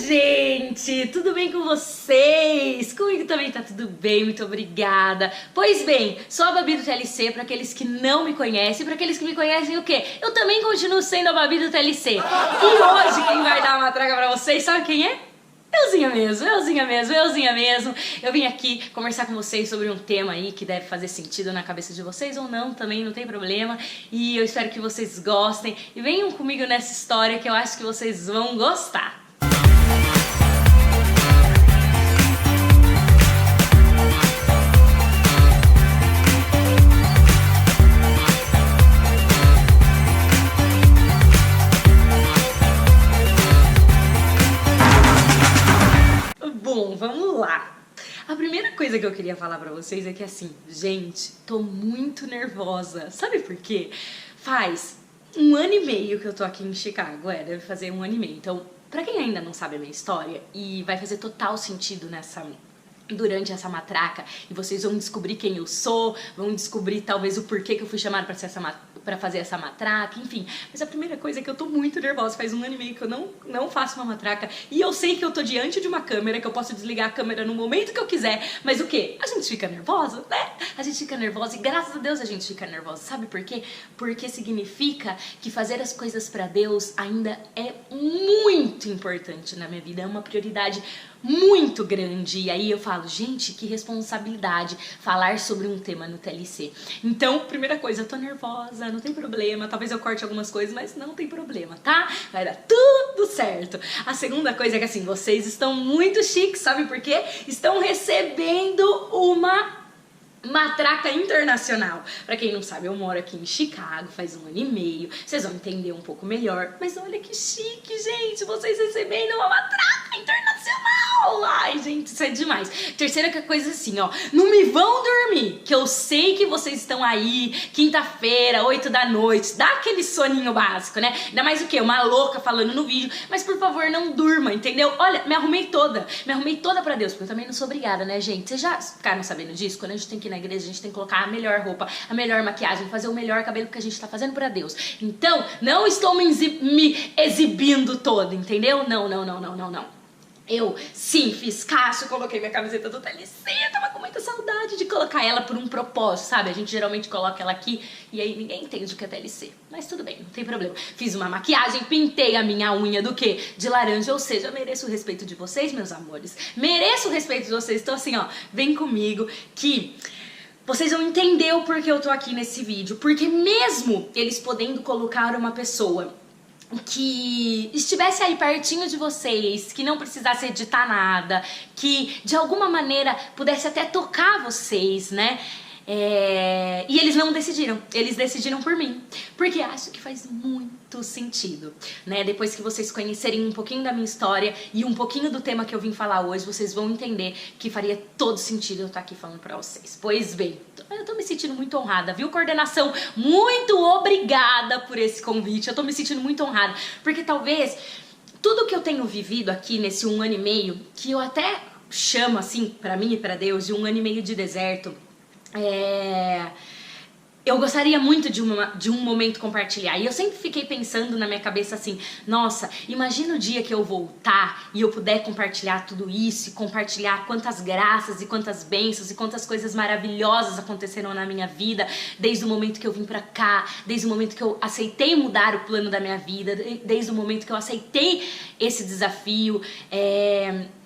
gente! Tudo bem com vocês? Comigo também tá tudo bem, muito obrigada. Pois bem, sou a Babi do TLC, para aqueles que não me conhecem, para aqueles que me conhecem o quê? Eu também continuo sendo a Babi do TLC. E hoje quem vai dar uma traga pra vocês, sabe quem é? Euzinha mesmo. Eu vim aqui conversar com vocês sobre um tema aí que deve fazer sentido na cabeça de vocês ou não, também não tem problema. E eu espero que vocês gostem e venham comigo nessa história que eu acho que vocês vão gostar. Bom, vamos lá. A primeira coisa que eu queria falar pra vocês é que assim, gente, tô muito nervosa. Sabe por quê? Faz 1 ano e meio que eu tô aqui em Chicago, deve fazer 1 ano e meio. Então, pra quem ainda não sabe a minha história, e vai fazer total sentido durante essa matraca, e vocês vão descobrir quem eu sou, vão descobrir talvez o porquê que eu fui chamada pra fazer essa matraca, enfim. Mas a primeira coisa é que eu tô muito nervosa, faz 1 ano e meio que eu não faço uma matraca, e eu sei que eu tô diante de uma câmera, que eu posso desligar a câmera no momento que eu quiser, mas o quê? A gente fica nervosa, né? A gente fica nervosa, e graças a Deus a gente fica nervosa, sabe por quê? Porque significa que fazer as coisas pra Deus ainda é muito importante na minha vida, é uma prioridade muito grande. E aí eu falo, gente, que responsabilidade falar sobre um tema no TLC. Então, primeira coisa, eu tô nervosa, não tem problema, talvez eu corte algumas coisas, mas não tem problema, tá? Vai dar tudo certo. A segunda coisa é que assim, vocês estão muito chiques, sabe por quê? Estão recebendo uma matraca internacional. Pra quem não sabe, eu moro aqui em Chicago faz 1 ano e meio. Vocês vão entender um pouco melhor. Mas olha que chique, gente, vocês recebendo uma matraca internacional. Ai, gente, isso é demais. Terceira coisa assim, ó, não me vão dormir, que eu sei que vocês estão aí, quinta-feira, 8 da noite, dá aquele soninho básico, né? Ainda mais o quê? Uma louca falando no vídeo, mas por favor, não durma, entendeu? Olha, me arrumei toda pra Deus, porque eu também não sou obrigada, né, gente? Vocês já ficaram sabendo disso? Quando a gente tem que ir na igreja, a gente tem que colocar a melhor roupa, a melhor maquiagem, fazer o melhor cabelo que a gente tá fazendo pra Deus. Então, não estou me exibindo toda, entendeu? Não. Eu, sim, fiz caso, coloquei minha camiseta do TLC, eu tava com muita saudade de colocar ela por um propósito, sabe? A gente geralmente coloca ela aqui e aí ninguém entende o que é TLC. Mas tudo bem, não tem problema. Fiz uma maquiagem, pintei a minha unha do quê? De laranja, ou seja, eu mereço o respeito de vocês, meus amores. Mereço o respeito de vocês, então assim, ó, vem comigo que vocês vão entender o porquê eu tô aqui nesse vídeo. Porque mesmo eles podendo colocar uma pessoa que estivesse aí pertinho de vocês, que não precisasse editar nada, que de alguma maneira pudesse até tocar vocês, né? E eles não decidiram, eles decidiram por mim, porque acho que faz muito sentido, né? Depois que vocês conhecerem um pouquinho da minha história e um pouquinho do tema que eu vim falar hoje, vocês vão entender que faria todo sentido eu estar aqui falando pra vocês. Pois bem, eu tô me sentindo muito honrada, viu, coordenação? Muito obrigada por esse convite, eu tô me sentindo muito honrada, porque talvez tudo que eu tenho vivido aqui nesse 1 ano e meio, que eu até chamo assim, pra mim e pra Deus, de 1 ano e meio de deserto, eu gostaria muito de um momento compartilhar. E eu sempre fiquei pensando na minha cabeça assim, nossa, imagina o dia que eu voltar e eu puder compartilhar tudo isso, e compartilhar quantas graças e quantas bênçãos e quantas coisas maravilhosas aconteceram na minha vida, desde o momento que eu vim pra cá, desde o momento que eu aceitei mudar o plano da minha vida, desde o momento que eu aceitei esse desafio,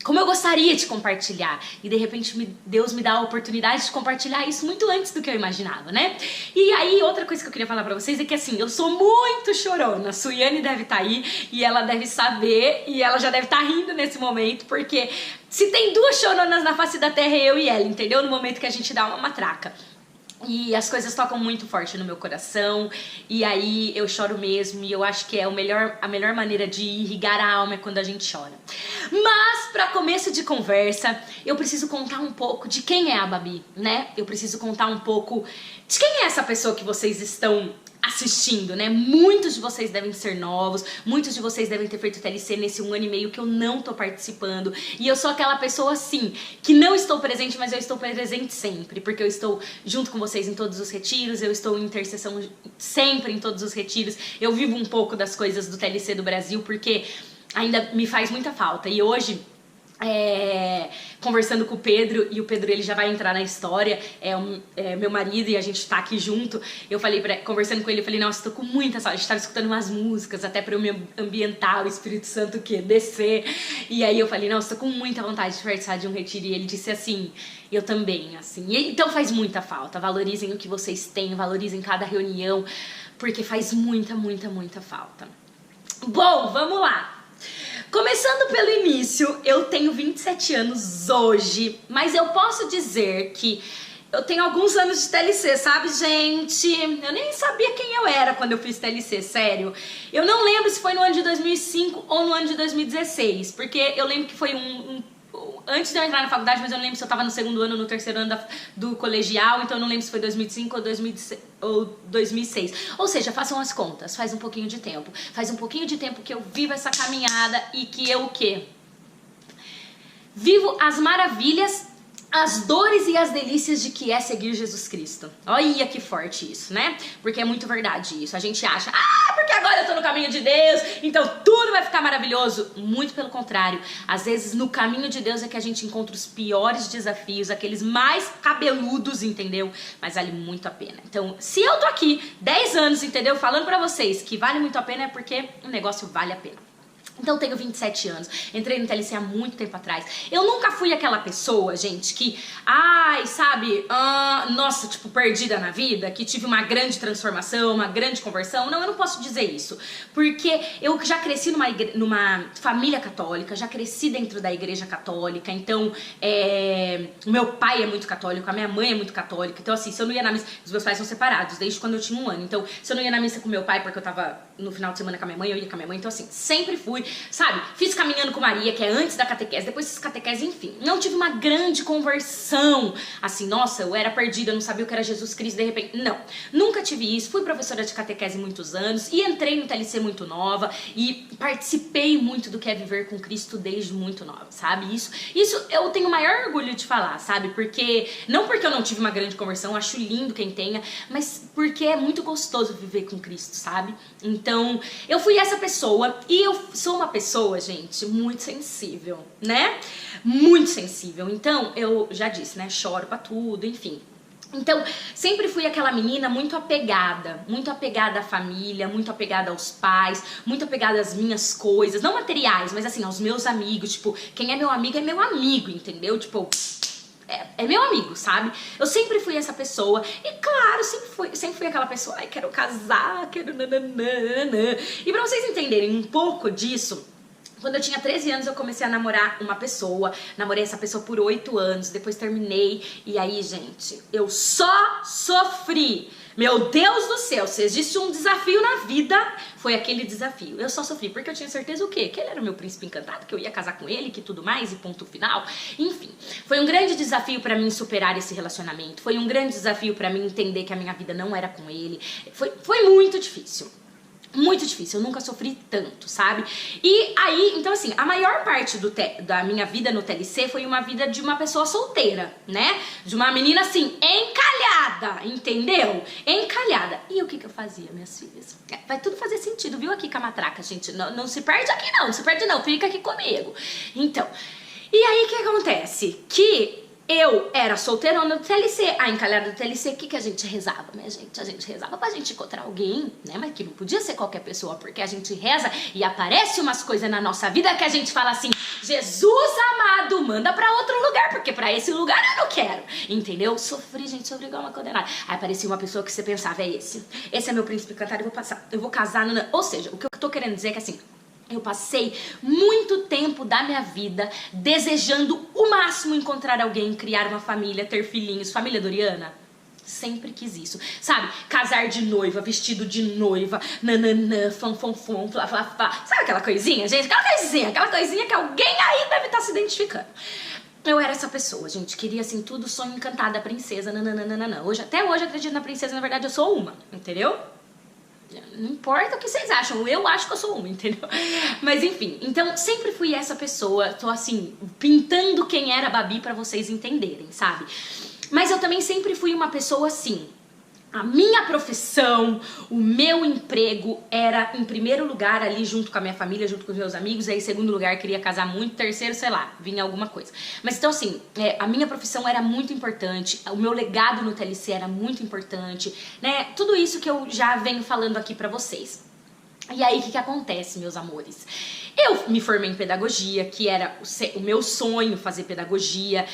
como eu gostaria de compartilhar. E de repente Deus me dá a oportunidade de compartilhar isso muito antes do que eu imaginava, né? E aí, outra coisa que eu queria falar pra vocês é que assim, eu sou muito chorona. A Suiane deve estar aí e ela deve saber e ela já deve estar rindo nesse momento, porque se tem 2 choronas na face da terra é eu e ela, entendeu? No momento que a gente dá uma matraca. E as coisas tocam muito forte no meu coração, e aí eu choro mesmo, e eu acho que é a melhor maneira de irrigar a alma é quando a gente chora. Mas, pra começo de conversa, eu preciso contar um pouco de quem é a Babi, né? Eu preciso contar um pouco de quem é essa pessoa que vocês estão assistindo, né? Muitos de vocês devem ser novos, muitos de vocês devem ter feito TLC nesse 1 ano e meio que eu não tô participando, e eu sou aquela pessoa assim, que não estou presente, mas eu estou presente sempre, porque eu estou junto com vocês em todos os retiros, eu estou em intercessão sempre em todos os retiros, eu vivo um pouco das coisas do TLC do Brasil, porque ainda me faz muita falta. E hoje, conversando com o Pedro, e o Pedro ele já vai entrar na história, meu marido, e a gente tá aqui junto, eu falei, conversando com ele, eu falei, nossa, tô com muita saudade, a gente tava escutando umas músicas, até pra eu me ambientar, o Espírito Santo descer, e aí eu falei, nossa, tô com muita vontade de participar de um retiro, e ele disse assim, eu também, assim, então faz muita falta, valorizem o que vocês têm, valorizem cada reunião, porque faz muita, muita, muita falta. Bom, vamos lá! Começando pelo início, eu tenho 27 anos hoje, mas eu posso dizer que eu tenho alguns anos de TLC, sabe, gente? Eu nem sabia quem eu era quando eu fiz TLC, sério. Eu não lembro se foi no ano de 2005 ou no ano de 2016, porque eu lembro que foi antes de eu entrar na faculdade, mas eu não lembro se eu tava no segundo ano ou no terceiro ano do colegial, então eu não lembro se foi 2005 ou 2006. Ou seja, façam as contas, faz um pouquinho de tempo. Faz um pouquinho de tempo que eu vivo essa caminhada e que eu o quê? Vivo as maravilhas, as dores e as delícias de que é seguir Jesus Cristo. Olha que forte isso, né? Porque é muito verdade isso. A gente acha, porque agora eu tô no caminho de Deus, então tudo vai ficar maravilhoso. Muito pelo contrário. Às vezes no caminho de Deus é que a gente encontra os piores desafios, aqueles mais cabeludos, entendeu? Mas vale muito a pena. Então, se eu tô aqui 10 anos, entendeu? Falando pra vocês que vale muito a pena é porque o negócio vale a pena. Então eu tenho 27 anos, entrei no TLC há muito tempo atrás. Eu nunca fui aquela pessoa, gente, que, nossa, tipo, perdida na vida, que tive uma grande transformação, uma grande conversão. Não, eu não posso dizer isso, porque eu já cresci numa família católica, já cresci dentro da igreja católica, então o meu pai é muito católico, a minha mãe é muito católica, então assim, se eu não ia na missa, os meus pais são separados desde quando eu tinha 1 ano, então se eu não ia na missa com meu pai porque eu tava no final de semana com a minha mãe, eu ia com a minha mãe, então assim, sempre fui, sabe, fiz Caminhando com Maria, que é antes da catequese, depois fiz catequese, enfim, não tive uma grande conversão, assim, nossa, eu era perdida, eu não sabia o que era Jesus Cristo, de repente, não, nunca tive isso, fui professora de catequese muitos anos, e entrei no TLC muito nova, e participei muito do que é viver com Cristo desde muito nova, sabe, isso eu tenho o maior orgulho de falar, sabe, não porque eu não tive uma grande conversão, acho lindo quem tenha, mas porque é muito gostoso viver com Cristo, sabe, então, eu fui essa pessoa, e eu sou uma pessoa, gente, muito sensível, né? Muito sensível. Então, eu já disse, né? Choro pra tudo, enfim. Então, sempre fui aquela menina muito apegada à família, muito apegada aos pais, muito apegada às minhas coisas, não materiais, mas assim, aos meus amigos, tipo, quem é meu amigo, entendeu? Tipo, é meu amigo, sabe? Eu sempre fui essa pessoa e claro, sempre fui aquela pessoa, quero casar, quero nananana. E pra vocês entenderem um pouco disso, quando eu tinha 13 anos eu comecei a namorar uma pessoa, namorei essa pessoa por 8 anos, depois terminei e aí, gente, eu só sofri. Meu Deus do céu, se existe um desafio na vida, foi aquele desafio. Eu só sofri porque eu tinha certeza o quê? Que ele era o meu príncipe encantado, que eu ia casar com ele, que tudo mais e ponto final. Enfim, foi um grande desafio pra mim superar esse relacionamento. Foi um grande desafio pra mim entender que a minha vida não era com ele. Foi muito difícil. Muito difícil, eu nunca sofri tanto, sabe? E aí, então assim, a maior parte da minha vida no TLC foi uma vida de uma pessoa solteira, né? De uma menina assim, encalhada, entendeu? Encalhada. E o que eu fazia, minhas filhas? Vai tudo fazer sentido, viu? Aqui com a matraca, gente. Não se perde aqui não, se perde não, fica aqui comigo. Então, e aí o que acontece? Que eu era solteirona do TLC, a encalhada do TLC, o que a gente rezava, minha gente? A gente rezava pra gente encontrar alguém, né? Mas que não podia ser qualquer pessoa, porque a gente reza e aparece umas coisas na nossa vida que a gente fala assim, Jesus amado, manda pra outro lugar, porque pra esse lugar eu não quero, entendeu? Sofri, gente, sofri igual uma condenada. Aí aparecia uma pessoa que você pensava, esse é meu príncipe encantado, eu vou casar, ou seja, o que eu tô querendo dizer é que assim, eu passei muito tempo da minha vida desejando o máximo encontrar alguém, criar uma família, ter filhinhos. Família Doriana? Sempre quis isso, sabe? Casar de noiva, vestido de noiva, nananã, fam, flá, flá, flá. Sabe aquela coisinha, gente? Aquela coisinha que alguém aí deve estar se identificando. Eu era essa pessoa, gente, queria assim tudo, sonho encantada, princesa, nananana. Até hoje eu acredito na princesa, na verdade eu sou uma, entendeu? Não importa o que vocês acham, eu acho que eu sou uma, entendeu? Mas enfim, então sempre fui essa pessoa, tô assim, pintando quem era a Babi pra vocês entenderem, sabe? Mas eu também sempre fui uma pessoa assim, A minha profissão, o meu emprego era em primeiro lugar ali junto com a minha família, junto com os meus amigos, aí em segundo lugar queria casar muito, terceiro, sei lá, vinha alguma coisa. Mas então assim, a minha profissão era muito importante, o meu legado no TLC era muito importante, né? Tudo isso que eu já venho falando aqui pra vocês. E aí, o que acontece, meus amores? Eu me formei em pedagogia, que era o meu sonho fazer pedagogia.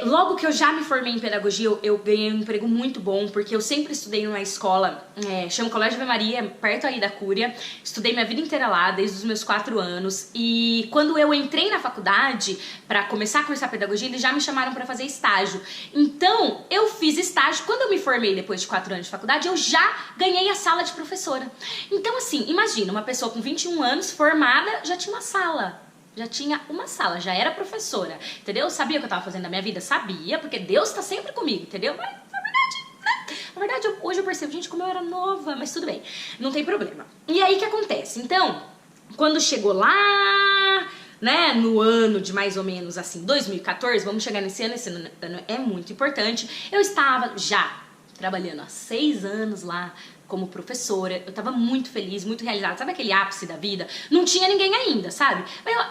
Logo que eu já me formei em pedagogia, eu ganhei um emprego muito bom, porque eu sempre estudei numa escola, chama Colégio Ave Maria, perto aí da Cúria. Estudei minha vida inteira lá, desde os meus 4 anos. E quando eu entrei na faculdade, pra começar a cursar pedagogia, eles já me chamaram pra fazer estágio. Então, eu fiz estágio. Quando eu me formei depois de 4 anos de faculdade, eu já ganhei a sala de professora. Então, assim, imagina, uma pessoa com 21 anos, formada, já tinha uma sala. Já tinha uma sala, já era professora, entendeu? Sabia o que eu tava fazendo na minha vida? Sabia, porque Deus tá sempre comigo, entendeu? Mas, na verdade, hoje eu percebo, gente, como eu era nova, mas tudo bem, não tem problema. E aí, o que acontece? Então, quando chegou lá, né, no ano de mais ou menos, assim, 2014, vamos chegar nesse ano, esse ano é muito importante, eu estava já trabalhando há 6 anos lá, como professora, eu tava muito feliz, muito realizada, sabe aquele ápice da vida? Não tinha ninguém ainda, sabe?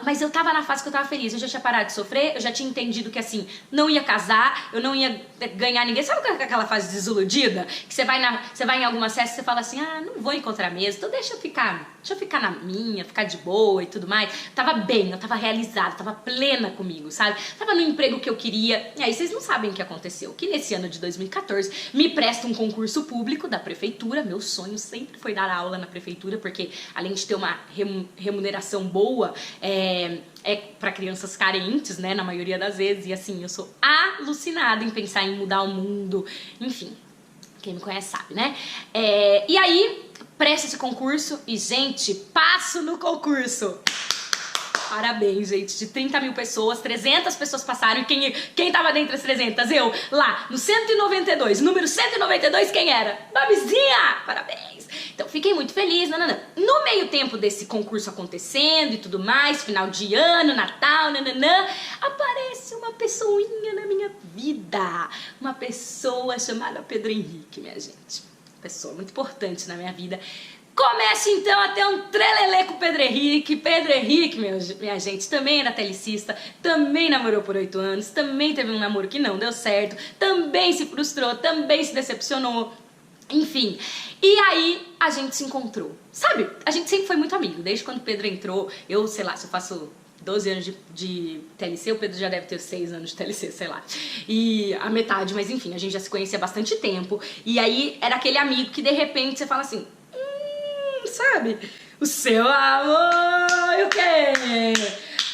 Mas eu tava na fase que eu tava feliz, eu já tinha parado de sofrer, eu já tinha entendido que assim, não ia casar, eu não ia ganhar ninguém, sabe aquela fase desiludida? Que você vai em alguma festa e você fala assim, ah, não vou encontrar mesmo, então deixa eu ficar na minha, ficar de boa e tudo mais. Tava bem, eu tava realizada, tava plena comigo, sabe? Tava no emprego que eu queria, e aí vocês não sabem o que aconteceu, que nesse ano de 2014, me presta um concurso público da prefeitura. Meu sonho sempre foi dar aula na prefeitura, porque além de ter uma remuneração boa, é para crianças carentes, né, na maioria das vezes, e assim, eu sou alucinada em pensar em mudar o mundo, enfim, quem me conhece sabe, né? E aí, presta esse concurso e, gente, passo no concurso! Parabéns, gente, de 30 mil pessoas, 300 pessoas passaram, e quem tava dentre as 300? Eu, lá, no 192, número 192, quem era? Babizinha! Parabéns! Então, fiquei muito feliz, nananã. No meio tempo desse concurso acontecendo e tudo mais, final de ano, Natal, nananã, aparece uma pessoinha na minha vida, uma pessoa chamada Pedro Henrique, minha gente. Pessoa muito importante na minha vida. Começa então a ter um trelelê com o Pedro Henrique. Pedro Henrique, minha gente, também era telecista, também namorou por 8 anos, também teve um namoro que não deu certo, também se frustrou, também se decepcionou, enfim. E aí a gente se encontrou, sabe? A gente sempre foi muito amigo, desde quando o Pedro entrou, eu, sei lá, se eu faço 12 anos de TLC, o Pedro já deve ter 6 anos de TLC, sei lá. E a metade, mas enfim, a gente já se conhecia há bastante tempo. E aí era aquele amigo que de repente você fala assim, sabe? O seu amor, o quê?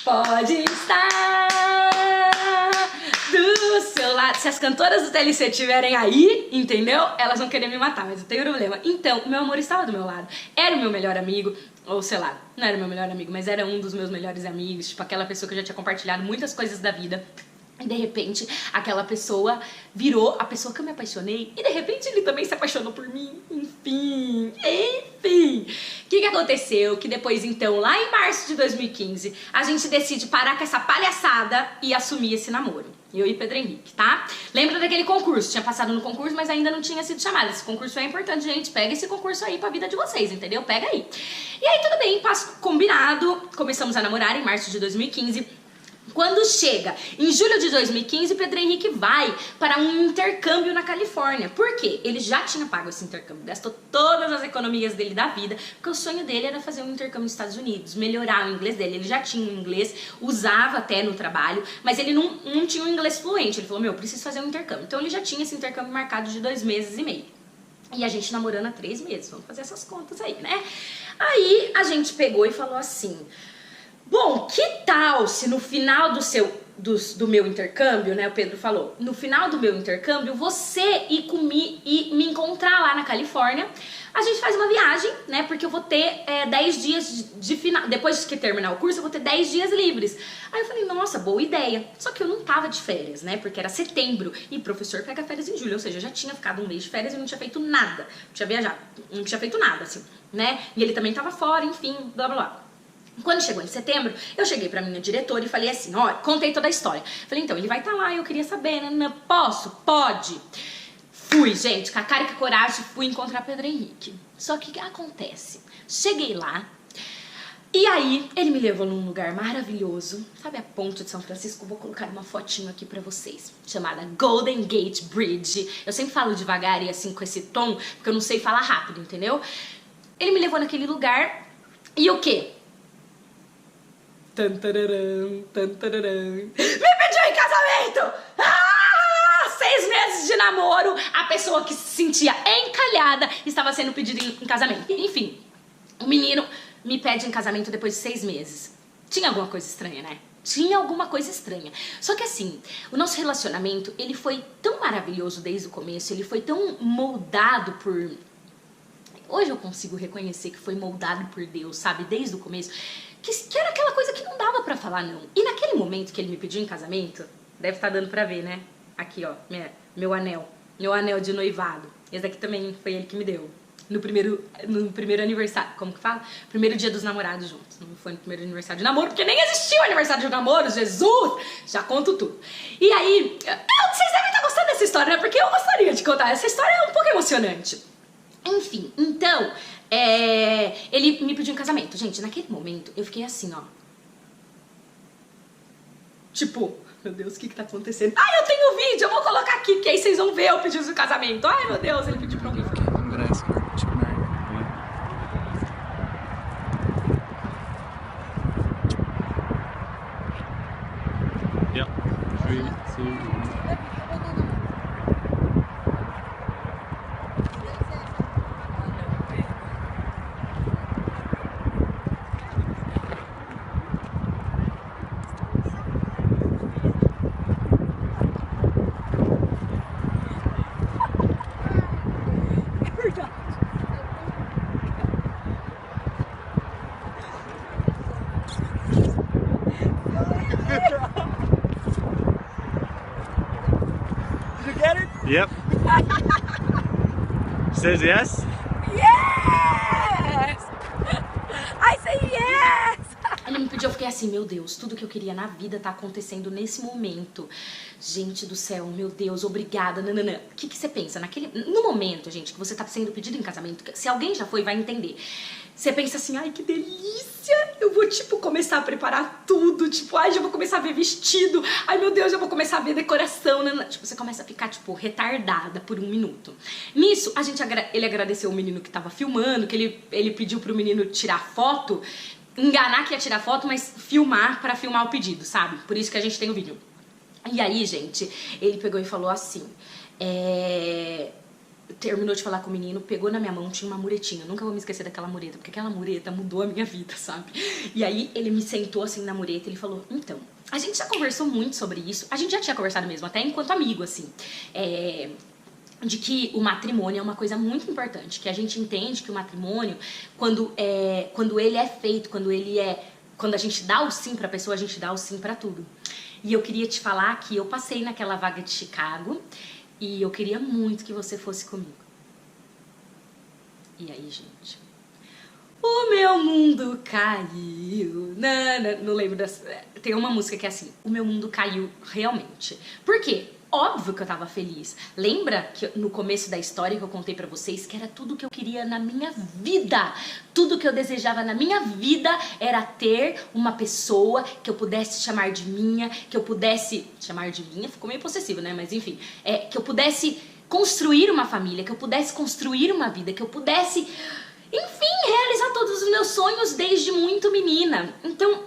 Pode estar do seu lado. Se as cantoras do TLC estiverem aí, entendeu? Elas vão querer me matar, mas não tem problema. Então, o meu amor estava do meu lado. Era o meu melhor amigo, ou sei lá, não era o meu melhor amigo, mas era um dos meus melhores amigos, tipo aquela pessoa que eu já tinha compartilhado muitas coisas da vida. E de repente, aquela pessoa virou a pessoa que eu me apaixonei. E de repente ele também se apaixonou por mim. Enfim. O que aconteceu? Que depois então, lá em março de 2015, a gente decide parar com essa palhaçada e assumir esse namoro. Eu e Pedro Henrique, tá? Lembra daquele concurso? Tinha passado no concurso, mas ainda não tinha sido chamada. Esse concurso é importante, gente. Pega esse concurso aí pra vida de vocês, entendeu? Pega aí. E aí, tudo bem, passo combinado. Começamos a namorar em março de 2015. Quando chega em julho de 2015, Pedro Henrique vai para um intercâmbio na Califórnia. Por quê? Ele já tinha pago esse intercâmbio, gastou todas as economias dele da vida, porque o sonho dele era fazer um intercâmbio nos Estados Unidos, melhorar o inglês dele. Ele já tinha um inglês, usava até no trabalho, mas ele não tinha um inglês fluente. Ele falou, meu, preciso fazer um intercâmbio. Então ele já tinha esse intercâmbio marcado de 2 meses e meio. E a gente namorando há 3 meses, vamos fazer essas contas aí, né? Aí a gente pegou e falou assim... Bom, que tal se no final do meu intercâmbio, né, o Pedro falou, no final do meu intercâmbio, você ir comigo e me encontrar lá na Califórnia, a gente faz uma viagem, né, porque eu vou ter 10 dias de final, depois que terminar o curso, eu vou ter 10 dias livres. Aí eu falei, nossa, boa ideia. Só que eu não tava de férias, né, porque era setembro, e professor pega férias em julho, ou seja, eu já tinha ficado um mês de férias e não tinha feito nada, não tinha viajado, não tinha feito nada, assim, né, e ele também tava fora, enfim, blá blá blá. Quando chegou em setembro, eu cheguei pra minha diretora e falei assim, ó, contei toda a história. Falei, então, ele vai estar lá, eu queria saber, né? Posso? Pode. Fui, gente, com a cara e com a coragem, fui encontrar Pedro Henrique. Só que o que acontece? Cheguei lá, e aí ele me levou num lugar maravilhoso, sabe a ponte de São Francisco? Vou colocar uma fotinho aqui pra vocês, chamada Golden Gate Bridge. Eu sempre falo devagar e assim com esse tom, porque eu não sei falar rápido, entendeu? Ele me levou naquele lugar, e o quê? Tantararam, tantararam. Me pediu em casamento! 6 meses de namoro, a pessoa que se sentia encalhada estava sendo pedida em casamento. Enfim, o menino me pede em casamento depois de 6 meses. Tinha alguma coisa estranha, né? Tinha alguma coisa estranha. Só que assim, o nosso relacionamento, ele foi tão maravilhoso desde o começo, ele foi tão moldado por... Hoje eu consigo reconhecer que foi moldado por Deus, sabe? Desde o começo. Que era aquela coisa que não dava pra falar não. E naquele momento que ele me pediu em casamento, deve estar dando pra ver, né? Aqui, ó, meu anel de noivado. Esse daqui também foi ele que me deu. No primeiro aniversário, como que fala? Primeiro dia dos namorados juntos. Não foi no primeiro aniversário de namoro, porque nem existiu aniversário de namoro, Jesus! Já conto tudo. E aí, vocês devem estar gostando dessa história, né? Porque eu gostaria de contar. Essa história é um pouco emocionante. Enfim, então, ele me pediu em casamento. Gente, naquele momento, eu fiquei assim, ó. Tipo, meu Deus, o que tá acontecendo? Ai, eu tenho vídeo, eu vou colocar aqui, que aí vocês vão ver o pedido de casamento. Ai, meu Deus, ele pediu pra alguém. I'm gonna ask her to marry me. Yep. 3, 2, 1. Did you get it? Yep. Says yes? Yes! I say yes! Ele me pediu, eu fiquei assim, meu Deus, tudo que eu queria na vida tá acontecendo nesse momento. Gente do céu, meu Deus, obrigada, nananã. O que você pensa? No momento, gente, que você tá sendo pedido em casamento, se alguém já foi, vai entender. Você pensa assim, ai, que delícia! Eu vou, tipo, começar a preparar tudo. Tipo, ai, já vou começar a ver vestido. Ai, meu Deus, já vou começar a ver decoração. Tipo, você começa a ficar, tipo, retardada por 1 minuto. Nisso, ele agradeceu o menino que tava filmando, que ele pediu pro menino tirar foto, enganar que ia tirar foto, mas filmar pra filmar o pedido, sabe? Por isso que a gente tem o vídeo. E aí, gente, ele pegou e falou assim, terminou de falar com o menino, pegou na minha mão, tinha uma muretinha. Eu nunca vou me esquecer daquela mureta, porque aquela mureta mudou a minha vida, sabe? E aí ele me sentou assim na mureta e ele falou, então, a gente já conversou muito sobre isso, a gente já tinha conversado mesmo, até enquanto amigo, assim, de que o matrimônio é uma coisa muito importante, que a gente entende que o matrimônio, quando ele é feito, quando a gente dá o sim pra pessoa, a gente dá o sim pra tudo. E eu queria te falar que eu passei naquela vaga de Chicago, e eu queria muito que você fosse comigo. E aí, gente? O meu mundo caiu. Não lembro das... Tem uma música que é assim. O meu mundo caiu realmente. Por quê? Óbvio que eu tava feliz. Lembra que no começo da história que eu contei pra vocês que era tudo que eu queria na minha vida. Tudo que eu desejava na minha vida era ter uma pessoa que eu pudesse chamar de minha, que eu pudesse... Chamar de minha ficou meio possessivo, né? Mas enfim, que eu pudesse construir uma família, que eu pudesse construir uma vida, que eu pudesse, enfim, realizar todos os meus sonhos desde muito menina. Então,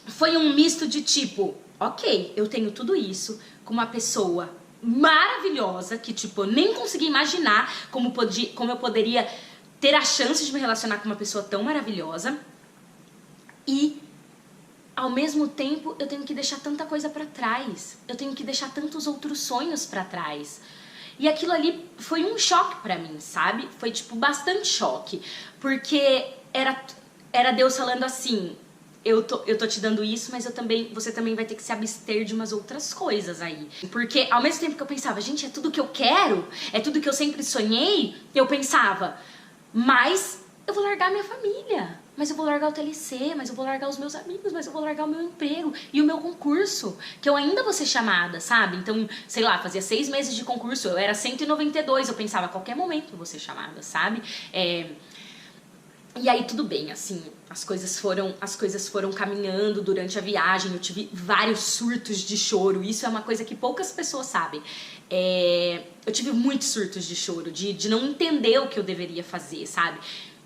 foi um misto de tipo, ok, eu tenho tudo isso com uma pessoa maravilhosa que, tipo, eu nem consegui imaginar como eu poderia ter a chance de me relacionar com uma pessoa tão maravilhosa e, ao mesmo tempo, eu tenho que deixar tanta coisa pra trás. Eu tenho que deixar tantos outros sonhos pra trás. E aquilo ali foi um choque pra mim, sabe? Foi, tipo, bastante choque. Porque era Deus falando assim... Eu tô te dando isso, mas você também vai ter que se abster de umas outras coisas aí. Porque ao mesmo tempo que eu pensava, gente, é tudo que eu quero, é tudo que eu sempre sonhei, eu pensava, mas eu vou largar minha família. mas eu vou largar o TLC, mas eu vou largar os meus amigos, mas eu vou largar o meu emprego e o meu concurso, que eu ainda vou ser chamada, sabe? Então, sei lá, fazia 6 meses de concurso, eu era 192, eu pensava, a qualquer momento eu vou ser chamada, sabe? E aí tudo bem, assim, as coisas foram caminhando durante a viagem, eu tive vários surtos de choro, isso é uma coisa que poucas pessoas sabem. Eu tive muitos surtos de choro, de não entender o que eu deveria fazer, sabe?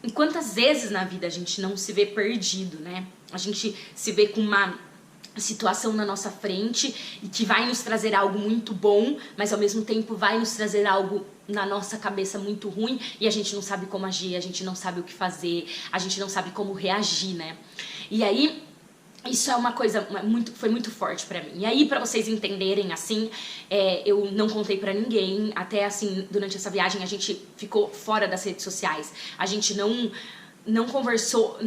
E quantas vezes na vida a gente não se vê perdido, né? A gente se vê com uma situação na nossa frente e que vai nos trazer algo muito bom, mas ao mesmo tempo vai nos trazer algo na nossa cabeça muito ruim e a gente não sabe como agir, a gente não sabe o que fazer, a gente não sabe como reagir, né? E aí, isso é uma coisa foi muito forte pra mim. E aí, pra vocês entenderem, assim, eu não contei pra ninguém. Até, assim, durante essa viagem, a gente ficou fora das redes sociais. A gente não conversou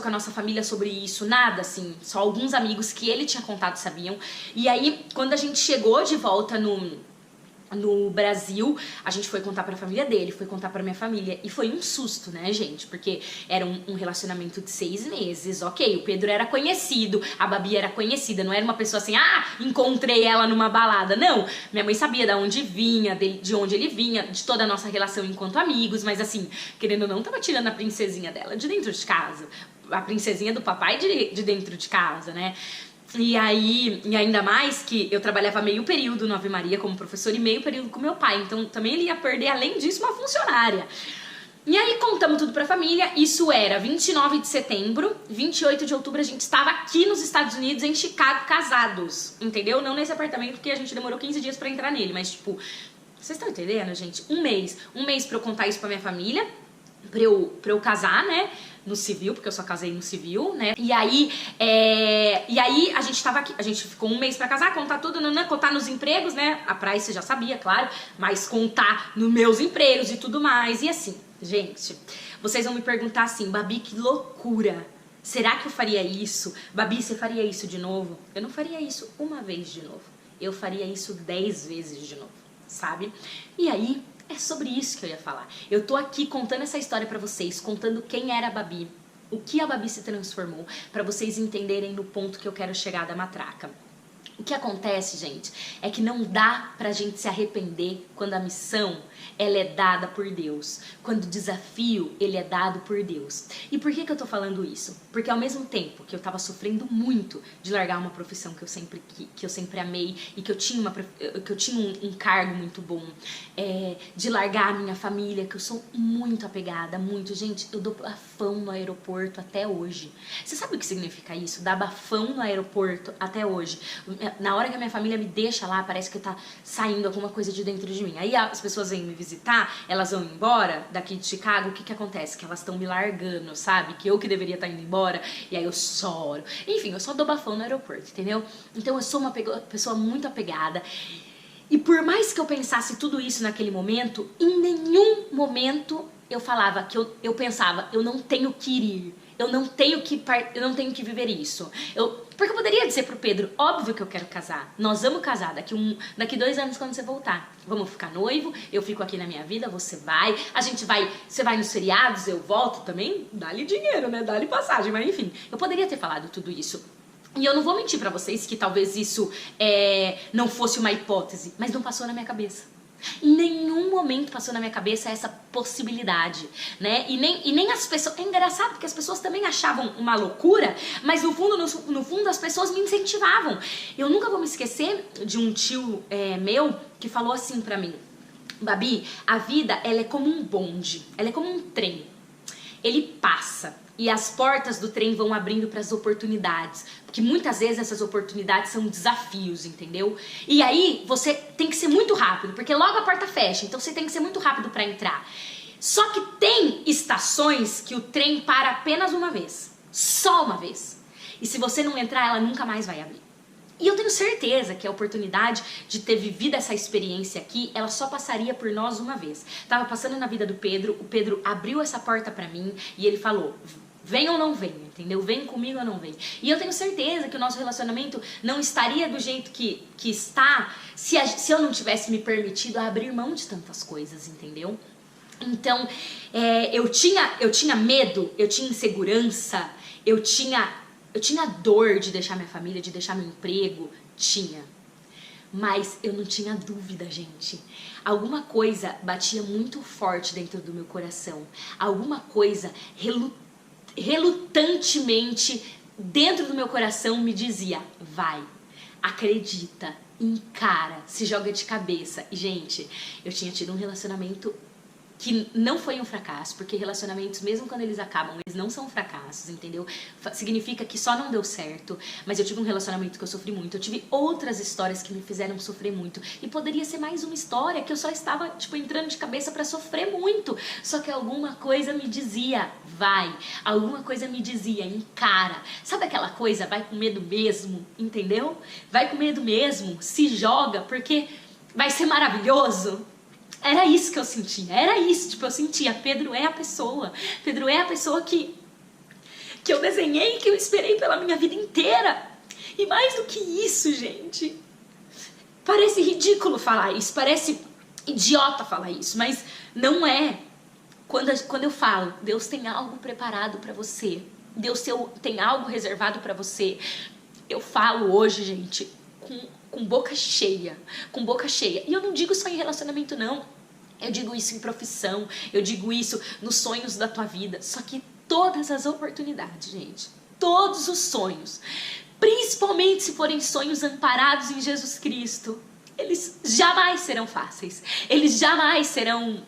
com a nossa família sobre isso, nada, assim. Só alguns amigos que ele tinha contado sabiam. E aí, quando a gente chegou de volta no Brasil, a gente foi contar pra família dele, foi contar pra minha família, e foi um susto, né, gente, porque era um relacionamento de 6 meses, ok, o Pedro era conhecido, a Babi era conhecida, não era uma pessoa assim, encontrei ela numa balada, não, minha mãe sabia de onde vinha, de onde ele vinha, de toda a nossa relação enquanto amigos, mas assim, querendo ou não, tava tirando a princesinha dela de dentro de casa, a princesinha do papai de dentro de casa, né. E aí, e ainda mais que eu trabalhava meio período no Ave Maria como professora e meio período com meu pai, então também ele ia perder, além disso, uma funcionária. E aí contamos tudo pra família, isso era 29 de setembro, 28 de outubro a gente estava aqui nos Estados Unidos, em Chicago, casados, entendeu? Não nesse apartamento, porque a gente demorou 15 dias pra entrar nele, mas tipo, vocês estão entendendo, gente? Um mês pra eu contar isso pra minha família, pra eu casar, né? No civil, porque eu só casei no civil, né? E aí a gente tava aqui, a gente ficou um mês pra casar, contar tudo, contar nos empregos, né? A praia você já sabia, claro, mas contar nos meus empregos e tudo mais. E assim, gente, vocês vão me perguntar assim, Babi, que loucura! Será que eu faria isso? Babi, você faria isso de novo? Eu não faria isso uma vez de novo. Eu faria isso 10 vezes de novo, sabe? E aí, é sobre isso que eu ia falar. Eu tô aqui contando essa história pra vocês, contando quem era a Babi, o que a Babi se transformou, pra vocês entenderem no ponto que eu quero chegar da matraca. O que acontece, gente, é que não dá pra gente se arrepender quando a missão, ela é dada por Deus. Quando o desafio, ele é dado por Deus. E por que eu tô falando isso? Porque ao mesmo tempo que eu tava sofrendo muito de largar uma profissão que eu sempre amei e que eu tinha um cargo muito bom, de largar a minha família, que eu sou muito apegada, muito. Gente, eu dou bafão no aeroporto até hoje. Você sabe o que significa isso? Dar bafão no aeroporto até hoje. Na hora que a minha família me deixa lá, parece que tá saindo alguma coisa de dentro de mim. Aí as pessoas vêm me visitar, elas vão embora daqui de Chicago, o que acontece? Que elas estão me largando, sabe? Que eu que deveria estar indo embora, e aí eu choro. Enfim, eu só dou bafão no aeroporto, entendeu? Então eu sou uma pessoa muito apegada. E por mais que eu pensasse tudo isso naquele momento, em nenhum momento eu falava que eu pensava, eu não tenho que ir. Eu não tenho que viver isso. Porque eu poderia dizer pro Pedro, óbvio que eu quero casar. Nós vamos casar daqui 2 anos quando você voltar. Vamos ficar noivo, eu fico aqui na minha vida, você vai. Você vai nos feriados, eu volto também. Dá-lhe dinheiro, né? Dá-lhe passagem, mas enfim. Eu poderia ter falado tudo isso. E eu não vou mentir pra vocês que talvez isso não fosse uma hipótese, mas não passou na minha cabeça. Em nenhum momento passou na minha cabeça essa possibilidade, né? E nem as pessoas... É engraçado porque as pessoas também achavam uma loucura, mas no fundo as pessoas me incentivavam. Eu nunca vou me esquecer de um tio meu que falou assim pra mim: Babi, a vida, ela é como um bonde, ela é como um trem. Ele passa e as portas do trem vão abrindo para as oportunidades, porque muitas vezes essas oportunidades são desafios, entendeu? E aí você tem que ser muito rápido, porque logo a porta fecha, então você tem que ser muito rápido para entrar. Só que tem estações que o trem para apenas uma vez, só uma vez. E se você não entrar, ela nunca mais vai abrir. E eu tenho certeza que a oportunidade de ter vivido essa experiência aqui, ela só passaria por nós uma vez. Tava passando na vida do Pedro, o Pedro abriu essa porta pra mim e ele falou: vem ou não vem, entendeu? Vem comigo ou não vem. E eu tenho certeza que o nosso relacionamento não estaria do jeito que está se eu não tivesse me permitido abrir mão de tantas coisas, entendeu? Então, eu tinha medo, eu tinha insegurança, eu tinha dor de deixar minha família, de deixar meu emprego, tinha. Mas eu não tinha dúvida, gente. Alguma coisa batia muito forte dentro do meu coração. Alguma coisa relutantemente dentro do meu coração me dizia: vai, acredita, encara, se joga de cabeça. E, gente, eu tinha tido um relacionamento que não foi um fracasso, porque relacionamentos, mesmo quando eles acabam, eles não são fracassos, entendeu? Significa que só não deu certo, mas eu tive um relacionamento que eu sofri muito, eu tive outras histórias que me fizeram sofrer muito, e poderia ser mais uma história que eu só estava, tipo, entrando de cabeça pra sofrer muito, só que alguma coisa me dizia, vai, alguma coisa me dizia, encara, sabe aquela coisa, vai com medo mesmo, entendeu? Vai com medo mesmo, se joga, porque vai ser maravilhoso. Era isso que eu sentia, era isso, tipo, eu sentia, Pedro é a pessoa que eu desenhei, que eu esperei pela minha vida inteira. E mais do que isso, gente, parece ridículo falar isso, parece idiota falar isso, mas não é. Quando eu falo, Deus tem algo preparado pra você, Deus tem algo reservado pra você, eu falo hoje, gente, com boca cheia, E eu não digo só em relacionamento, não. Eu digo isso em profissão, eu digo isso nos sonhos da tua vida. Só que todas as oportunidades, gente, todos os sonhos, principalmente se forem sonhos amparados em Jesus Cristo, eles jamais serão fáceis. Eles jamais serão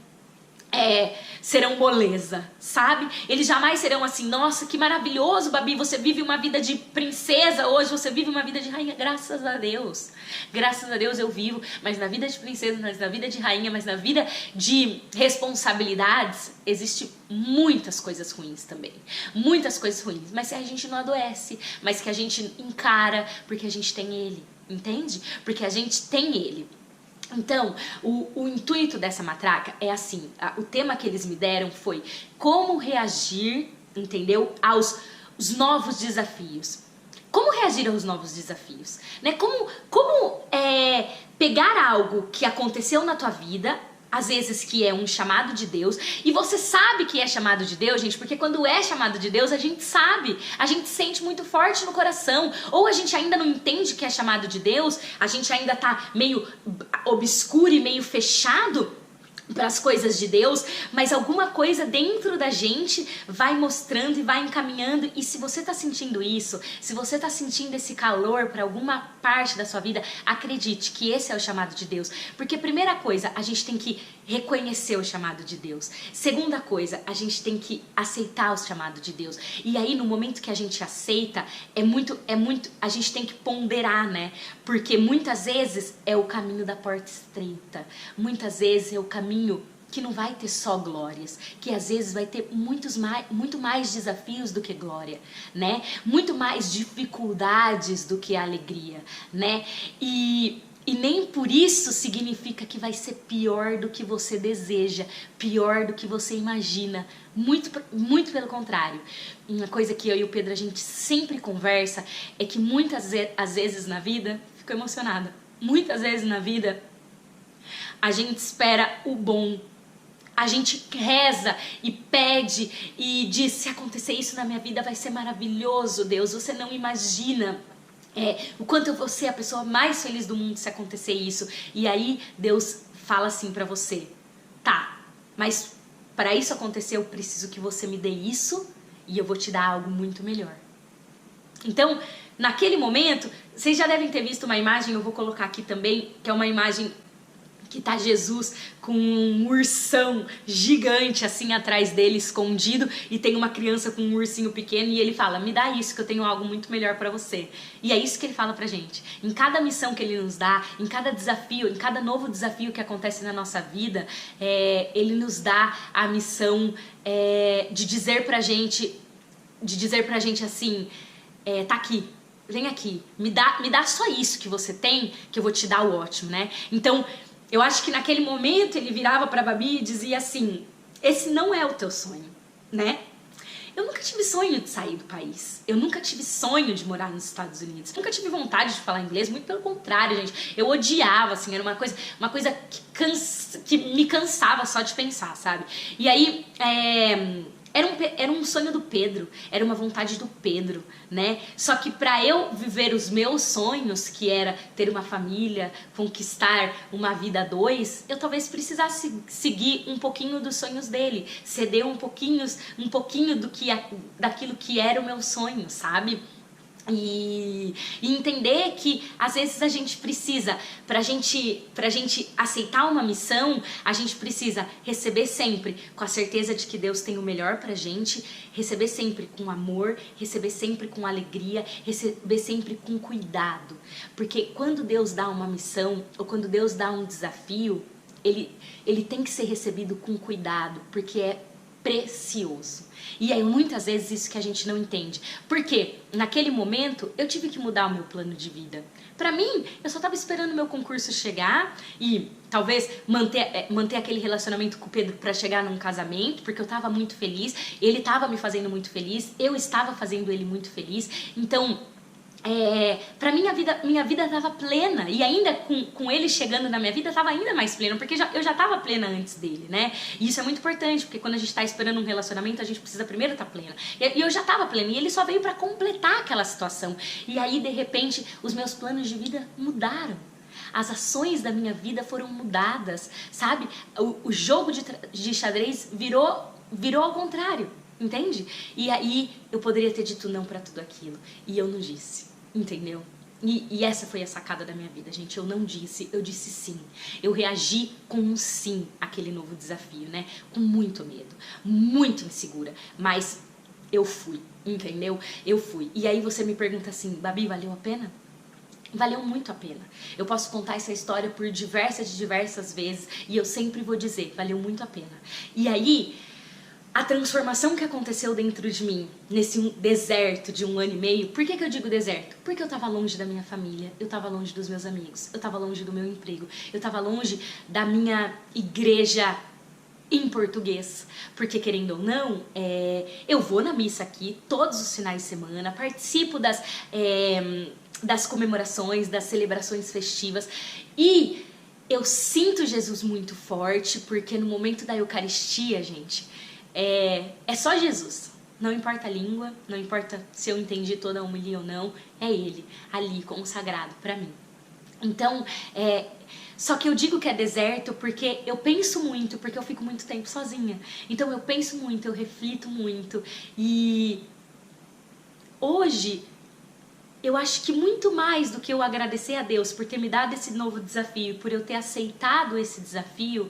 moleza, sabe? Eles jamais serão assim, nossa, que maravilhoso, Babi, você vive uma vida de princesa hoje, você vive uma vida de rainha, graças a Deus eu vivo, mas na vida de princesa, mas na vida de rainha, mas na vida de responsabilidades, existe muitas coisas ruins também, muitas coisas ruins, mas se a gente não adoece, mas que a gente encara, porque a gente tem Ele, entende? Porque a gente tem Ele. Então, o intuito dessa matraca é assim, o tema que eles me deram foi como reagir, entendeu, aos novos desafios. Como reagir aos novos desafios, né? Como pegar algo que aconteceu na tua vida, às vezes que é um chamado de Deus, e você sabe que é chamado de Deus, gente, porque quando é chamado de Deus, a gente sabe, a gente sente muito forte no coração, ou a gente ainda não entende que é chamado de Deus, a gente ainda tá meio obscuro e meio fechado para as coisas de Deus, mas alguma coisa dentro da gente vai mostrando e vai encaminhando. E se você tá sentindo isso, se você tá sentindo esse calor para alguma parte da sua vida, acredite que esse é o chamado de Deus. Porque primeira coisa, a gente tem que reconhecer o chamado de Deus. Segunda coisa, a gente tem que aceitar o chamado de Deus. E aí no momento que a gente aceita, a gente tem que ponderar, né? Porque muitas vezes é o caminho da porta estreita. Muitas vezes é o caminho que não vai ter só glórias, que às vezes vai ter muito mais desafios do que glória, né? Muito mais dificuldades do que alegria, né? E nem por isso significa que vai ser pior do que você deseja, pior do que você imagina. Muito pelo contrário. Uma coisa que eu e o Pedro a gente sempre conversa é que muitas vezes na vida, fico emocionada, muitas vezes na vida a gente espera o bom. A gente reza e pede e diz, se acontecer isso na minha vida vai ser maravilhoso, Deus. Você não imagina o quanto eu vou ser a pessoa mais feliz do mundo se acontecer isso. E aí Deus fala assim pra você, tá, mas para isso acontecer eu preciso que você me dê isso e eu vou te dar algo muito melhor. Então, naquele momento, vocês já devem ter visto uma imagem, eu vou colocar aqui também, que é uma imagem que tá Jesus com um ursão gigante assim atrás dele, escondido, e tem uma criança com um ursinho pequeno e ele fala, me dá isso que eu tenho algo muito melhor pra você. E é isso que ele fala pra gente. Em cada missão que ele nos dá, em cada desafio, em cada novo desafio que acontece na nossa vida, ele nos dá a missão de dizer pra gente assim, tá aqui, vem aqui, me dá só isso que você tem, que eu vou te dar o ótimo, né? Então, eu acho que naquele momento ele virava pra Babi e dizia assim, esse não é o teu sonho, né? eu nunca tive sonho de sair do país. Eu nunca tive sonho de morar nos Estados Unidos. Nunca tive vontade de falar inglês, muito pelo contrário, gente. Eu odiava, assim, era uma coisa que me cansava só de pensar, sabe? E aí, era um sonho do Pedro, era uma vontade do Pedro, né? Só que pra eu viver os meus sonhos, que era ter uma família, conquistar uma vida a dois, eu talvez precisasse seguir um pouquinho dos sonhos dele, ceder um pouquinho daquilo que era o meu sonho, sabe? E entender que às vezes a gente precisa, pra gente aceitar uma missão, a gente precisa receber sempre com a certeza de que Deus tem o melhor pra gente, receber sempre com amor, receber sempre com alegria, receber sempre com cuidado. Porque quando Deus dá uma missão, ou quando Deus dá um desafio, ele tem que ser recebido com cuidado, porque é precioso. E é muitas vezes isso que a gente não entende. Porque naquele momento eu tive que mudar o meu plano de vida. Pra mim, eu só tava esperando o meu concurso chegar e talvez manter aquele relacionamento com o Pedro pra chegar num casamento, porque eu tava muito feliz, ele tava me fazendo muito feliz, eu estava fazendo ele muito feliz. Então, pra mim minha vida tava plena, e ainda com ele chegando na minha vida tava ainda mais plena, porque eu já tava plena antes dele, né? E isso é muito importante, porque quando a gente tá esperando um relacionamento, a gente precisa primeiro estar plena. E eu já tava plena, e ele só veio pra completar aquela situação. E aí, de repente, os meus planos de vida mudaram. As ações da minha vida foram mudadas, sabe? O jogo de xadrez virou ao contrário, entende? E aí eu poderia ter dito não pra tudo aquilo, e eu não disse, entendeu? E essa foi a sacada da minha vida, gente. Eu não disse, eu disse sim. Eu reagi com um sim àquele novo desafio, né? Com muito medo, muito insegura, mas eu fui, entendeu? Eu fui. E aí você me pergunta assim, Babi, valeu a pena? Valeu muito a pena. Eu posso contar essa história por diversas vezes, e eu sempre vou dizer, valeu muito a pena. E aí, a transformação que aconteceu dentro de mim, nesse deserto de 1 ano e meio, por que eu digo deserto? Porque eu tava longe da minha família, eu tava longe dos meus amigos, eu tava longe do meu emprego, eu tava longe da minha igreja em português, porque querendo ou não, eu vou na missa aqui todos os finais de semana, participo das comemorações, das celebrações festivas, e eu sinto Jesus muito forte, porque no momento da Eucaristia, gente, é só Jesus. Não importa a língua, não importa se eu entendi toda a homilia ou não, é Ele, ali, consagrado pra mim. Então, só que eu digo que é deserto porque eu penso muito, porque eu fico muito tempo sozinha. Então eu penso muito, eu reflito muito. E hoje, eu acho que muito mais do que eu agradecer a Deus por ter me dado esse novo desafio, por eu ter aceitado esse desafio,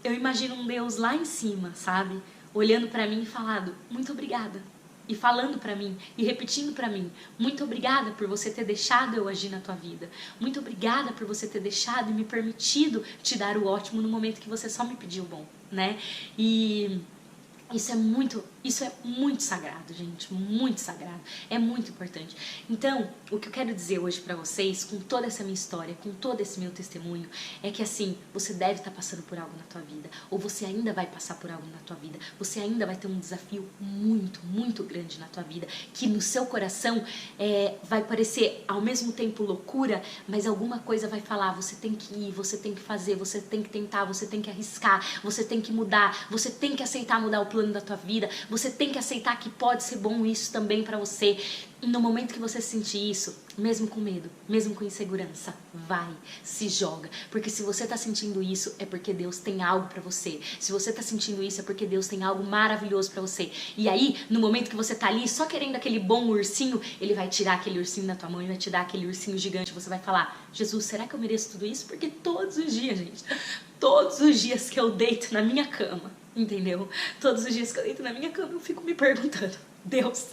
eu imagino um Deus lá em cima, sabe? Olhando pra mim e falando, muito obrigada. E falando pra mim, e repetindo pra mim, muito obrigada por você ter deixado eu agir na tua vida. Muito obrigada por você ter deixado e me permitido te dar o ótimo no momento que você só me pediu o bom, né? E isso é muito sagrado, gente, muito sagrado, é muito importante. Então, o que eu quero dizer hoje pra vocês, com toda essa minha história, com todo esse meu testemunho, é que assim, você deve estar passando por algo na tua vida, ou você ainda vai passar por algo na tua vida, você ainda vai ter um desafio muito grande na tua vida, que no seu coração vai parecer ao mesmo tempo loucura, mas alguma coisa vai falar, você tem que ir, você tem que fazer, você tem que tentar, você tem que arriscar, você tem que mudar, você tem que aceitar mudar o plano da tua vida, você tem que aceitar que pode ser bom isso também pra você. No momento que você sentir isso, mesmo com medo, mesmo com insegurança, vai, se joga. Porque se você tá sentindo isso, é porque Deus tem algo pra você. Se você tá sentindo isso, é porque Deus tem algo maravilhoso pra você. E aí, no momento que você tá ali, só querendo aquele bom ursinho, Ele vai tirar aquele ursinho da tua mão e vai te dar aquele ursinho gigante. Você vai falar, Jesus, será que eu mereço tudo isso? Porque todos os dias, gente, todos os dias que eu deito na minha cama, entendeu? Todos os dias que eu deito na minha cama, eu fico me perguntando, Deus,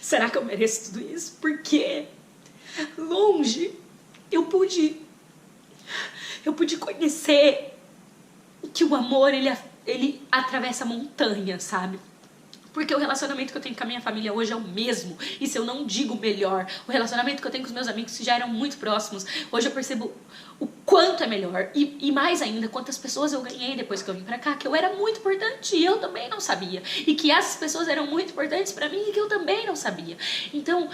será que eu mereço tudo isso? Porque longe eu pude conhecer que o amor, ele atravessa montanha, sabe? Porque o relacionamento que eu tenho com a minha família hoje é o mesmo. E se eu não digo melhor, o relacionamento que eu tenho com os meus amigos que já eram muito próximos, hoje eu percebo o quanto é melhor. E mais ainda, quantas pessoas eu ganhei depois que eu vim pra cá, que eu era muito importante e eu também não sabia. E que essas pessoas eram muito importantes pra mim e que eu também não sabia. Então,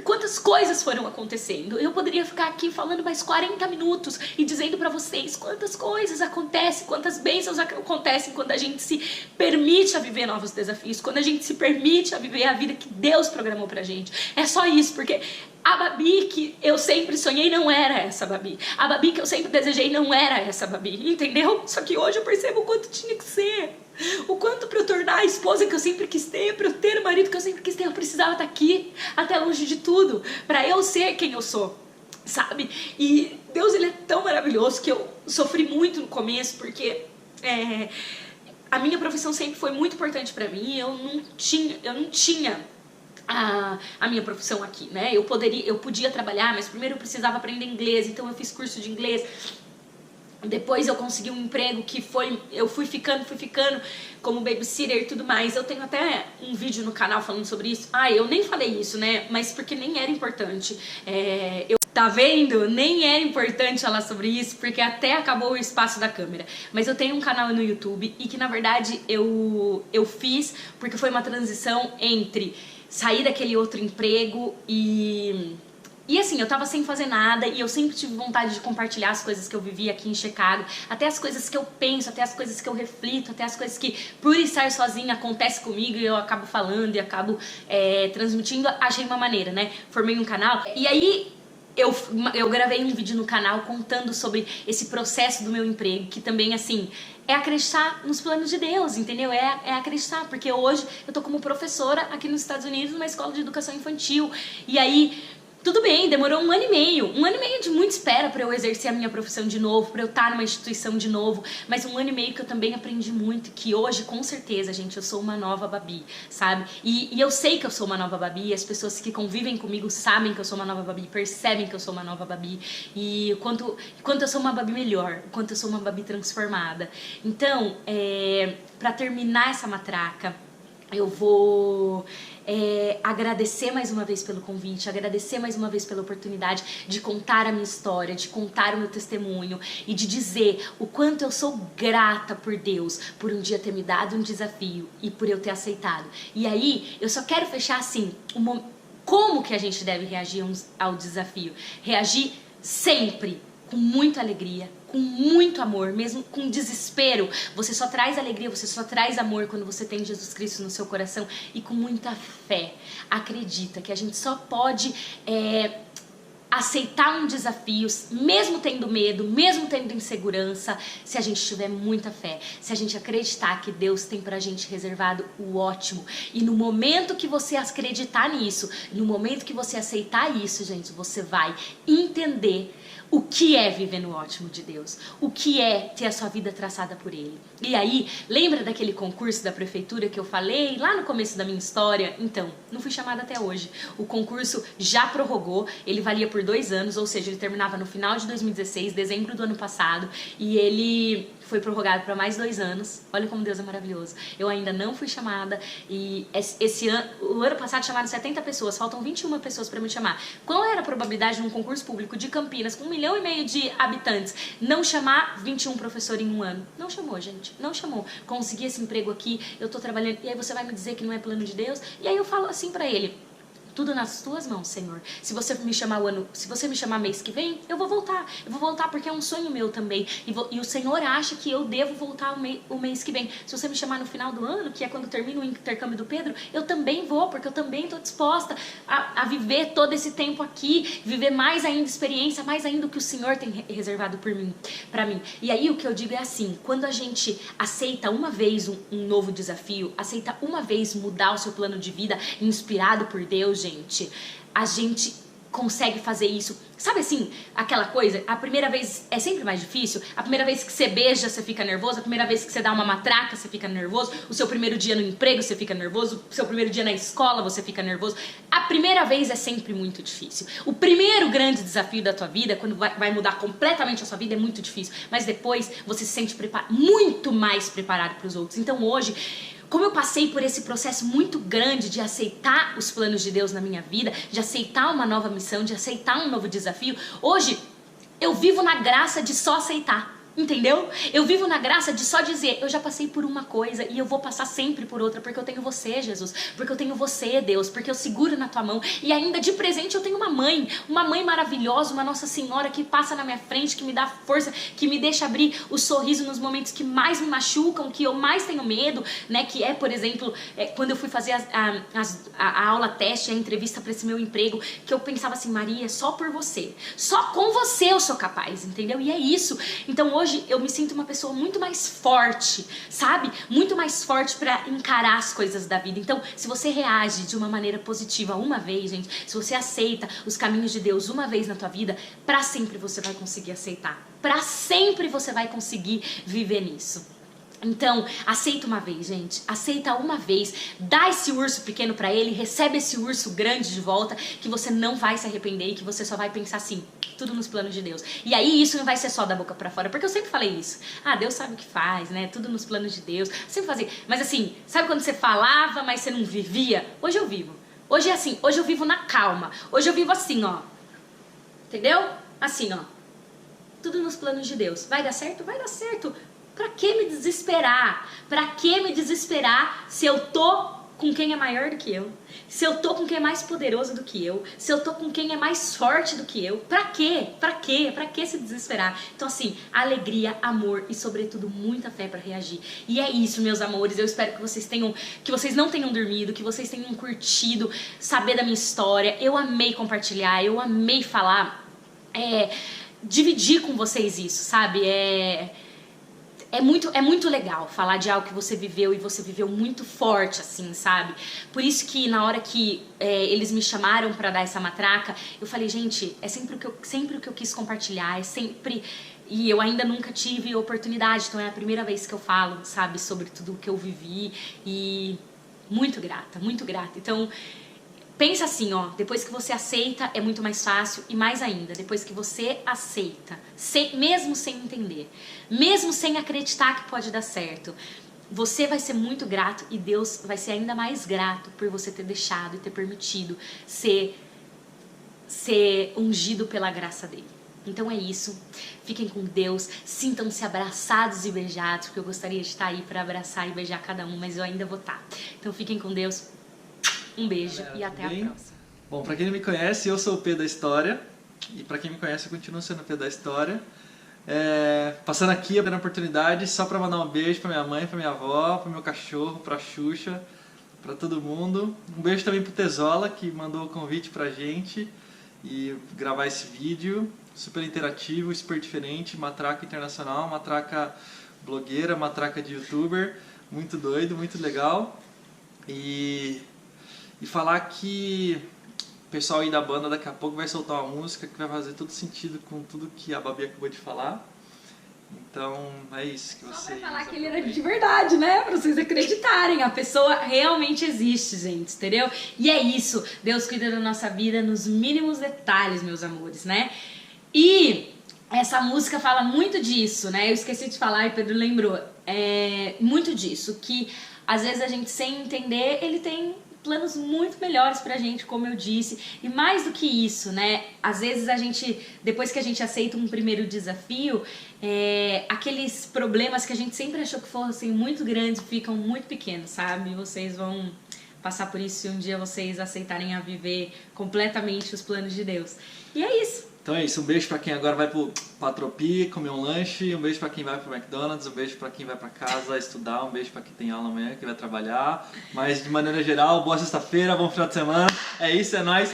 quantas coisas foram acontecendo. Eu poderia ficar aqui falando mais 40 minutos e dizendo pra vocês quantas coisas acontecem, quantas bênçãos acontecem quando a gente se permite a viver novos desafios, quando a gente se permite a viver a vida que Deus programou pra gente. É só isso, porque a Babi que eu sempre sonhei não era essa Babi. A Babi que eu sempre desejei não era essa Babi, entendeu? Só que hoje eu percebo o quanto tinha que ser. O quanto pra eu tornar a esposa que eu sempre quis ter, pra eu ter o marido que eu sempre quis ter, eu precisava estar aqui, até longe de tudo, pra eu ser quem eu sou, sabe? E Deus, ele é tão maravilhoso que eu sofri muito no começo, porque a minha profissão sempre foi muito importante pra mim. Eu não tinha a minha profissão aqui, né? Eu podia trabalhar, mas primeiro eu precisava aprender inglês, então eu fiz curso de inglês. Depois eu consegui um emprego que eu fui ficando como babysitter e tudo mais. Eu tenho até um vídeo no canal falando sobre isso. Eu nem falei isso, né? Mas porque nem era importante. Tá vendo? Nem era importante falar sobre isso, porque até acabou o espaço da câmera. Mas eu tenho um canal no YouTube e que, na verdade, eu fiz porque foi uma transição entre sair daquele outro emprego e assim, eu tava sem fazer nada e eu sempre tive vontade de compartilhar as coisas que eu vivi aqui em Chicago, até as coisas que eu penso, até as coisas que eu reflito, até as coisas que, por estar sozinha, acontece comigo e eu acabo falando e acabo transmitindo. Achei uma maneira, né? Formei um canal e aí eu gravei um vídeo no canal contando sobre esse processo do meu emprego, que também, assim, é acreditar nos planos de Deus, entendeu? É acreditar, porque hoje eu tô como professora aqui nos Estados Unidos numa escola de educação infantil. E aí, tudo bem, demorou 1 ano e meio. 1 ano e meio de muita espera pra eu exercer a minha profissão de novo, pra eu estar numa instituição de novo. Mas 1 ano e meio que eu também aprendi muito, que hoje, com certeza, gente, eu sou uma nova Babi, sabe? E eu sei que eu sou uma nova Babi, as pessoas que convivem comigo sabem que eu sou uma nova Babi, percebem que eu sou uma nova Babi. E o quanto eu sou uma Babi melhor, o quanto eu sou uma Babi transformada. Então, pra terminar essa matraca, eu vou agradecer mais uma vez pelo convite, agradecer mais uma vez pela oportunidade de contar a minha história, de contar o meu testemunho e de dizer o quanto eu sou grata por Deus, por um dia ter me dado um desafio e por eu ter aceitado. E aí, eu só quero fechar assim, como que a gente deve reagir ao desafio? Reagir sempre com muita alegria, com muito amor, mesmo com desespero. Você só traz alegria, você só traz amor quando você tem Jesus Cristo no seu coração e com muita fé. Acredita que a gente só pode aceitar um desafio, mesmo tendo medo, mesmo tendo insegurança, se a gente tiver muita fé, se a gente acreditar que Deus tem pra gente reservado o ótimo. E no momento que você acreditar nisso, no momento que você aceitar isso, gente, você vai entender o que é viver no ótimo de Deus, o que é ter a sua vida traçada por Ele. E aí, lembra daquele concurso da prefeitura que eu falei lá no começo da minha história? Então, não fui chamada até hoje. O concurso já prorrogou, ele valia por 2 anos, ou seja, ele terminava no final de 2016, dezembro do ano passado, e ele foi prorrogado para mais 2 anos. Olha como Deus é maravilhoso. Eu ainda não fui chamada e o ano passado chamaram 70 pessoas, faltam 21 pessoas para me chamar. Qual era a probabilidade num concurso público de Campinas com 1,5 milhão de habitantes não chamar 21 professores em 1 ano? Não chamou, gente. Não chamou. Consegui esse emprego aqui, eu tô trabalhando, e aí você vai me dizer que não é plano de Deus? E aí eu falo assim para ele: tudo nas tuas mãos, Senhor. Se você me chamar mês que vem, eu vou voltar. Eu vou voltar porque é um sonho meu também. E o Senhor acha que eu devo voltar o mês que vem. Se você me chamar no final do ano, que é quando termina o intercâmbio do Pedro, eu também vou, porque eu também estou disposta a viver todo esse tempo aqui, viver mais ainda experiência, mais ainda o que o Senhor tem reservado para mim. E aí o que eu digo é assim: quando a gente aceita uma vez um novo desafio, aceita uma vez mudar o seu plano de vida inspirado por Deus, a gente consegue fazer isso. Sabe assim, aquela coisa, a primeira vez é sempre mais difícil, a primeira vez que você beija você fica nervoso, a primeira vez que você dá uma matraca você fica nervoso, o seu primeiro dia no emprego você fica nervoso, o seu primeiro dia na escola você fica nervoso. A primeira vez é sempre muito difícil. O primeiro grande desafio da tua vida, quando vai mudar completamente a sua vida, é muito difícil, mas depois você se sente muito mais preparado para os outros. Então hoje, como eu passei por esse processo muito grande de aceitar os planos de Deus na minha vida, de aceitar uma nova missão, de aceitar um novo desafio, hoje eu vivo na graça de só aceitar. Entendeu? Eu vivo na graça de só dizer, eu já passei por uma coisa e eu vou passar sempre por outra, porque eu tenho você, Jesus, porque eu tenho você, Deus, porque eu seguro na tua mão, e ainda de presente eu tenho uma mãe maravilhosa, uma Nossa Senhora que passa na minha frente, que me dá força, que me deixa abrir o sorriso nos momentos que mais me machucam, que eu mais tenho medo, né, que é, por exemplo, quando eu fui fazer a aula teste, a entrevista para esse meu emprego, que eu pensava assim, Maria, só por você, só com você eu sou capaz, entendeu? E é isso. Então hoje eu me sinto uma pessoa muito mais forte, sabe? Muito mais forte pra encarar as coisas da vida. Então, se você reage de uma maneira positiva uma vez, gente, se você aceita os caminhos de Deus uma vez na tua vida, pra sempre você vai conseguir aceitar. Pra sempre você vai conseguir viver nisso. Então, aceita uma vez, gente. Aceita uma vez. Dá esse urso pequeno pra ele, recebe esse urso grande de volta, que você não vai se arrepender e que você só vai pensar assim, tudo nos planos de Deus. E aí isso não vai ser só da boca pra fora, porque eu sempre falei isso. Ah, Deus sabe o que faz, né? Tudo nos planos de Deus. Sempre fazia. Mas assim, sabe quando você falava, mas você não vivia? Hoje eu vivo. Hoje é assim, hoje eu vivo na calma. Hoje eu vivo assim, ó. Entendeu? Assim, ó. Tudo nos planos de Deus. Vai dar certo? Vai dar certo. Pra que me desesperar? Pra que me desesperar se eu tô com quem é maior do que eu? Se eu tô com quem é mais poderoso do que eu? Se eu tô com quem é mais forte do que eu? Pra quê? Pra quê? Pra que se desesperar? Então assim, alegria, amor e sobretudo muita fé pra reagir. E é isso, meus amores. Eu espero que vocês não tenham dormido, que vocês tenham curtido saber da minha história. Eu amei compartilhar, eu amei falar, dividir com vocês isso, sabe? É muito legal falar de algo que você viveu e você viveu muito forte, assim, sabe? Por isso que na hora que eles me chamaram pra dar essa matraca, eu falei, gente, é sempre o que eu quis compartilhar, é sempre... E eu ainda nunca tive oportunidade, então é a primeira vez que eu falo, sabe, sobre tudo o que eu vivi e muito grata, muito grata. Então... pensa assim, ó, depois que você aceita é muito mais fácil e mais ainda, depois que você aceita, mesmo sem entender, mesmo sem acreditar que pode dar certo, você vai ser muito grato e Deus vai ser ainda mais grato por você ter deixado e ter permitido ser ungido pela graça dele. Então é isso, fiquem com Deus, sintam-se abraçados e beijados, porque eu gostaria de estar aí para abraçar e beijar cada um, mas eu ainda vou estar. Então fiquem com Deus. Um beijo, galera, e até a próxima. Bom, pra quem não me conhece, eu sou o P da História. E pra quem me conhece, eu continuo sendo o P da História. Passando aqui, abrindo a oportunidade, só pra mandar um beijo pra minha mãe, pra minha avó, pro meu cachorro, pra Xuxa, pra todo mundo. Um beijo também pro Tesola, que mandou o convite pra gente e gravar esse vídeo. Super interativo, super diferente, matraca internacional, matraca blogueira, matraca de youtuber. Muito doido, muito legal. E falar que o pessoal aí da banda daqui a pouco vai soltar uma música que vai fazer todo sentido com tudo que a Babi acabou de falar. Então é isso que vocês... Só pra falar que ele era de verdade, né? Pra vocês acreditarem. A pessoa realmente existe, gente, entendeu? E é isso. Deus cuida da nossa vida nos mínimos detalhes, meus amores, né? E essa música fala muito disso, né? Eu esqueci de falar e Pedro lembrou. Muito disso, que às vezes a gente sem entender, ele tem planos muito melhores pra gente, como eu disse, e mais do que isso, né, às vezes a gente, depois que a gente aceita um primeiro desafio, aqueles problemas que a gente sempre achou que fossem muito grandes, ficam muito pequenos, sabe, vocês vão passar por isso se um dia vocês aceitarem a viver completamente os planos de Deus, e é isso. Então é isso, um beijo pra quem agora vai pro Patropi comer um lanche, um beijo pra quem vai pro McDonald's, um beijo pra quem vai pra casa estudar, um beijo pra quem tem aula amanhã, que vai trabalhar. Mas de maneira geral, boa sexta-feira, bom final de semana. É isso, é nóis.